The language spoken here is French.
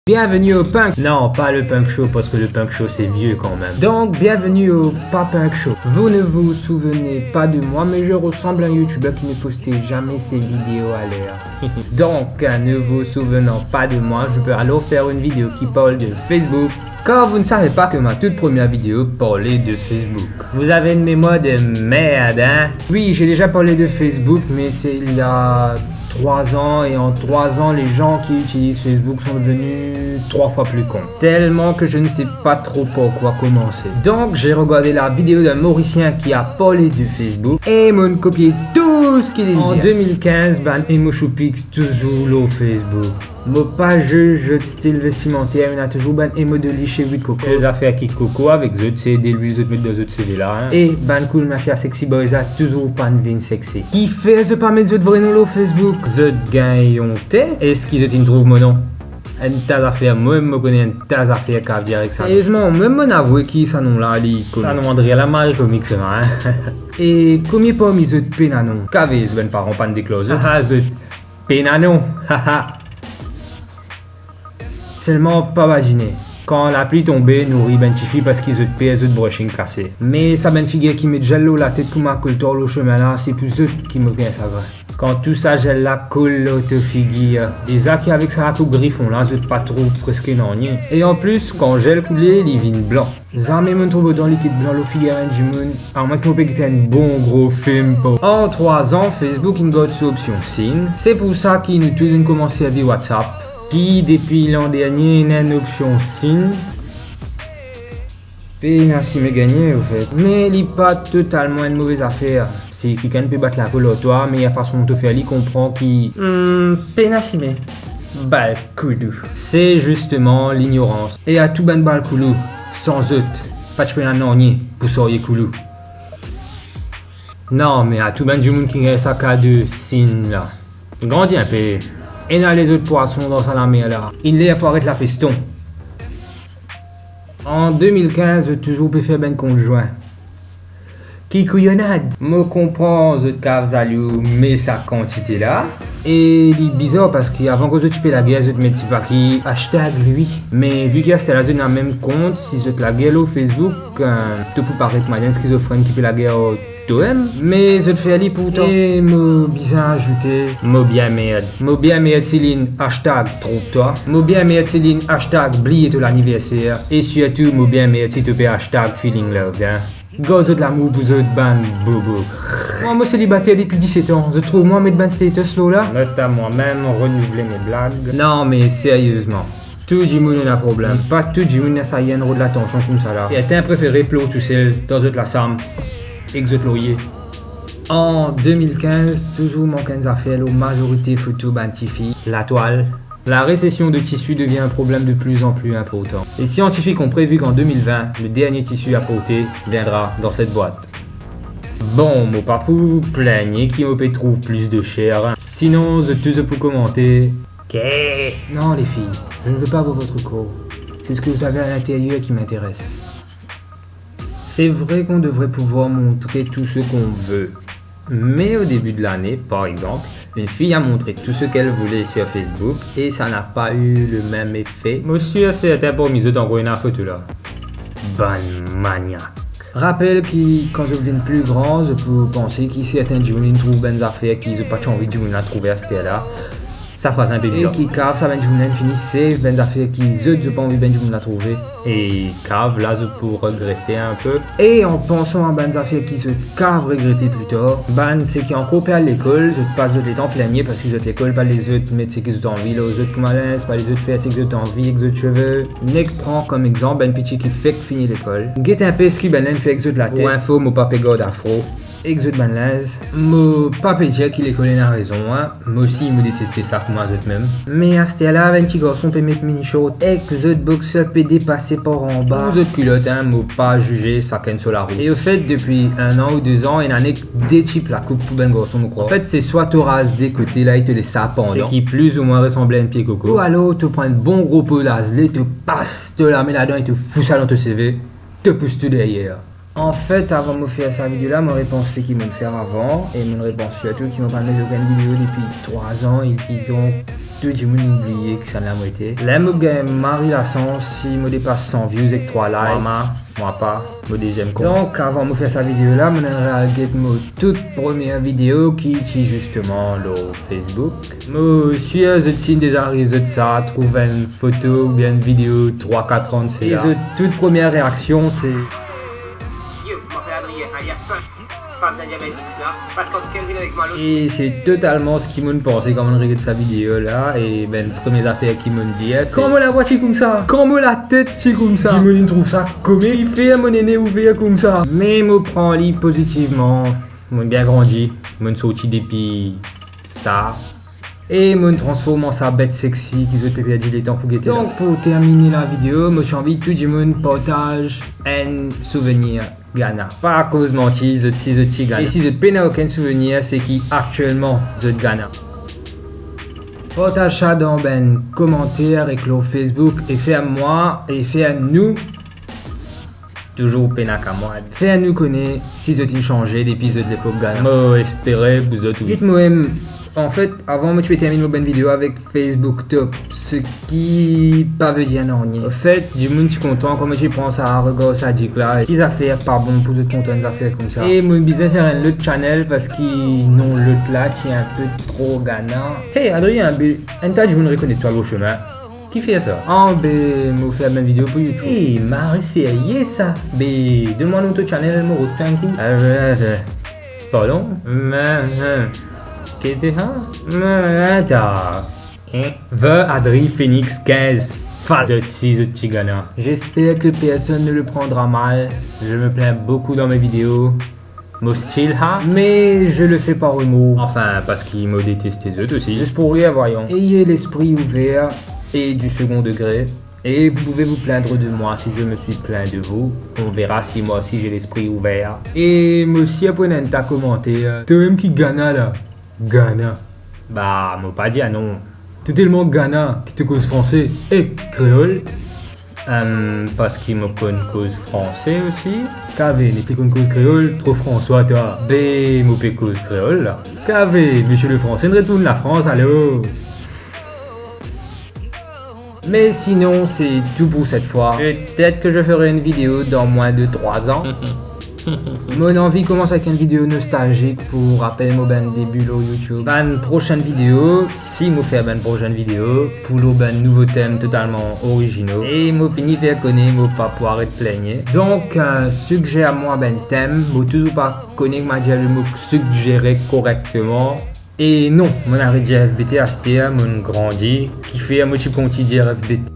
Bienvenue au Punk. Non, pas le Punk Show parce que le Punk Show c'est vieux quand même. Donc, bienvenue au Pas Punk Show. Vous ne vous souvenez pas de moi, mais je ressemble à un YouTuber qui ne postait jamais ses vidéos à l'heure. Donc, ne vous souvenant pas de moi, je peux alors faire une vidéo qui parle de Facebook. Car vous ne savez pas que ma toute première vidéo parlait de Facebook. Vous avez une mémoire de merde, hein? Oui, j'ai déjà parlé de Facebook, mais c'est il y a 3 ans, et en 3 ans, les gens qui utilisent Facebook sont devenus 3 fois plus cons. Tellement que je ne sais pas trop par quoi commencer. Donc, j'ai regardé la vidéo d'un Mauricien qui a parlé de Facebook et m'ont copié tout ce qu'il dit. En 2015, ban Emoshopix toujours l'eau Facebook. Mon page jeu de style vestimentaire, il a toujours ban Emo de lit chez Wicoco. Les affaires qui coco avec zot CD, lui, zot mettre dans zot CD là. Hein. Et ban cool mafia sexy boys a toujours pas une vie sexy. Qui fait ze pas mettre zot vrai dans l'eau Facebook? Zot gagne honte. Est-ce qu'ils zot trouve mon nom? Une tas d'affaires, moi je connais une tas d'affaires qui dire avec ça. Sérieusement, même mon avoué qui ça nom là, ça nom André la Marie comique c'est hein. Et combien pas mis zot pénanon? Qu'avez zot ben parents pas de déclose? Haha zot pénanon, haha. Seulement pas imaginer. Quand la pluie tombait, nous ribentifie parce qu'ils ont de brushing cassé. Mais ça ben figure qui met gel l'eau la tête comme un coltor le chemin là, c'est plus eux qui me vient ça va. Quand tout ça gel la colle l'autre figure. Et ça qui avec ça tout griffon là, je pas trop presque non rien. Et en plus, quand gel coulé, il vient blanc. Jamais me trouve dans liquide blanc le figure du monde. À moins que mon père ait un bon gros film pour. En 3 ans, Facebook il got sous option signe. C'est pour ça qu'il nous tous commencé à vivre WhatsApp. Qui depuis l'an dernier n'a une option signe. Puis ainsi me gagné au fait. Mais il n'est pas totalement une mauvaise affaire. C'est quelqu'un peut battre la colle au toit, mais il y a façon de te faire, il comprend qui. Pénassime. Bal coulou. C'est justement l'ignorance. Et à tout ben bal coulou. Sans eux. Pas de peine à nornier pour sortir coulou. Non, mais à tout ben du monde qui a sa cas de signe là. Grandis un peu. Et dans les autres poissons dans sa mer là. Il est apparaître la piston. En 2015, j'ai toujours pu faire ben conjoint. Qui couillonnade. Me comprends, je cave zalou, mais sa quantité là. Et il est bizarre parce qu'avant que je tupe la guerre, je te mets petit paquet hashtag lui. Mais vu qu'il c'était la zone dans le même compte, si je te la guerre au Facebook, tout peut paraître malin schizophrène qui peut la guerre au toi-même. Mais je te fais aller pourtant. Et me bizarre ajouté. Mo bien merde Céline, hashtag trompe-toi. Mo bien merde Céline, hashtag blier tout l'anniversaire. Et surtout, mo bien merde si tu peux hashtag feeling love, hein. Gozo de l'amour, vous êtes ban bobo. Moi, célibataire depuis 17 ans. Je trouve moi mettre ban status là. Notamment moi-même renouveler mes blagues. Non, mais sérieusement. Tout le monde a un problème. Pas tout le monde a ça y a une roue de l'attention comme ça là. Et un préféré plot tout seul dans la sam. Et que laurier. En 2015, toujours manquant d'affaires, la majorité photo bantifie. La toile. La récession de tissu devient un problème de plus en plus important. Les scientifiques ont prévu qu'en 2020, le dernier tissu à porter viendra dans cette boîte. Bon, mon papou, plaignez qui me trouve plus de chair. Sinon, je te peux commenter. Qu'est? Non les filles, je ne veux pas voir votre corps. C'est ce que vous avez à l'intérieur qui m'intéresse. C'est vrai qu'on devrait pouvoir montrer tout ce qu'on veut. Mais au début de l'année, par exemple, une fille a montré tout ce qu'elle voulait sur Facebook et ça n'a pas eu le même effet. Monsieur, c'était pour miser d'envoyer une photo là. Bonne maniaque. Rappelle que quand je deviens plus grand, je peux penser que certains gens trouvent bonnes affaires qu'ils n'ont pas envie de trouver à ce là. Ça phrase un peu bizarre. Et qui cave ça ben du monde fini c'est ben affaires qui n'ont pas envie ben du monde la trouver. Et cave là je peux regretter un peu. Et en pensant à ben affaires qui se cave regretter plus tard, ben c'est qui encore pas à l'école, je passe de temps pleinier parce que je l'école pas les autres métiers qu'ils ont envie, les autres comme malin, pas les autres faire c'est qu'ils ont envie, les autres cheveux. Nek prend comme exemple ben petit qui fait que finit l'école. Get un peu ce qui ben fait que de la tête. Pour info mon papa god afro. Exode banlaise, mo pas dire qu'il est collé la raison, hein. Moi aussi, il me détestait ça pour moi même. Mais à ce là, un petit garçon peut mettre mini short, exode boxer peut dépasser par en bas. Vous autres culottes, hein, mo pas juger ça ken sur la roue. Et au fait, depuis 1 an ou 2 ans, il en a des types la coupe pour ben garçon, me crois. En fait, c'est soit tu rases des côtés là, il te laisse ça pendant. C'est qui plus ou moins ressemblait à un pied coco. Ou alors, tu prends un bon gros pot d'azlé, te passe, te la mets là-dedans et te fous ça dans ton CV, te pousse tout derrière. En fait, avant de me faire cette vidéo-là, mon réponse c'est qu'ils m'ont fait avant. Et mon réponse surtout qu'ils m'ont parlé de une vidéo depuis 3 ans et qui donc tout le monde oublié que ça l'a moitié. Là, je gagne ma relation si je dépasse 100 views et 3 likes. Moi pas, moi deuxième compte. Donc avant de faire cette vidéo là, je vais regarder ma toute première vidéo qui est justement sur Facebook. Je suis signe des réseaux de ça, trouver une photo ou bien une vidéo 3-4 ans de ça. Et toute première réaction c'est... Et c'est totalement ce qu'ils m'ont pensé quand on regarde sa vidéo là. Et ben, première affaire qu'ils m'ont dit, c'est comment la voix c'est comme ça, comment la tête c'est comme ça. Ils me trouve ça comment il fait mon aîné ouvert comme ça. Mais me prend lui positivement, m'ont bien grandi, m'ont sorti depuis ça. Et me transforme en sa bête sexy qui se fait dire les temps pour guetter. Donc pour terminer la vidéo, moi j'ai envie que tout le monde partage un souvenir Ghana. Pas à cause de mentir, je suis Ghana. Et si je n'ai aucun souvenir, c'est qui actuellement je Ghana. Partage ça dans un commentaire avec le Facebook et fait à moi et fait à nous. Toujours pénac à moi. Fait à nous connaître si je t'ai changé d'épisode de l'époque Ghana. Moi espérais vous autres. Dites-moi. En fait, avant moi tu peux terminer une bonne vidéo avec Facebook Top, ce qui pas veut dire non. En fait, du monde suis content, comme je pense à regarder ça dit là, les affaires pas bon pour être content des affaires comme ça. Et moi besoin faire un autre channel parce qu'ils n'ont l'autre là qui est un peu trop gagnant. Hey Adrien, un tas de monde reconnaît toi au chemin. Qui fait ça? Ah ben, moi fait la même vidéo pour YouTube. Hey, Marie c'est ça. Ben, demande notre channel, moi refais un coup. Pardon? Adri Phoenix 15 phase 6 de Tigana. J'espère que personne ne le prendra mal. Je me plains beaucoup dans mes vidéos. Mon style, mais je le fais par humour. Enfin, parce qu'ils m'ont détesté eux aussi. Juste pour rien, voyons. Ayez l'esprit ouvert et du second degré. Et vous pouvez vous plaindre de moi si je me suis plaint de vous. On verra si moi aussi j'ai l'esprit ouvert. Et moi aussi, après un tas commenté. Toi-même qui Ghana là. Ghana. Bah, moi pas dit ah non. T'es tellement Ghana qui te cause français et créole. Parce qu'il me connaît cause français aussi. KV, les plus qu'on cause créole, trop François toi. B, moi cause créole là. KV, monsieur le français, ne retourne la France, allô. Mais sinon, c'est tout pour cette fois. Peut-être que je ferai une vidéo dans moins de 3 ans. Mon envie commence avec une vidéo nostalgique pour rappeler mon début sur YouTube. Une prochaine vidéo, si je fais une prochaine vidéo, pour un nouveau thème totalement original. Et je finis faire connaître mon pas pouvoir être plaigné. Donc, suggère moi un thème, je toujours pas connaître ma le mot suggérer correctement. Et non, mon arrêt de FBT à mon grandi, qui fait un motif quotidien FBT.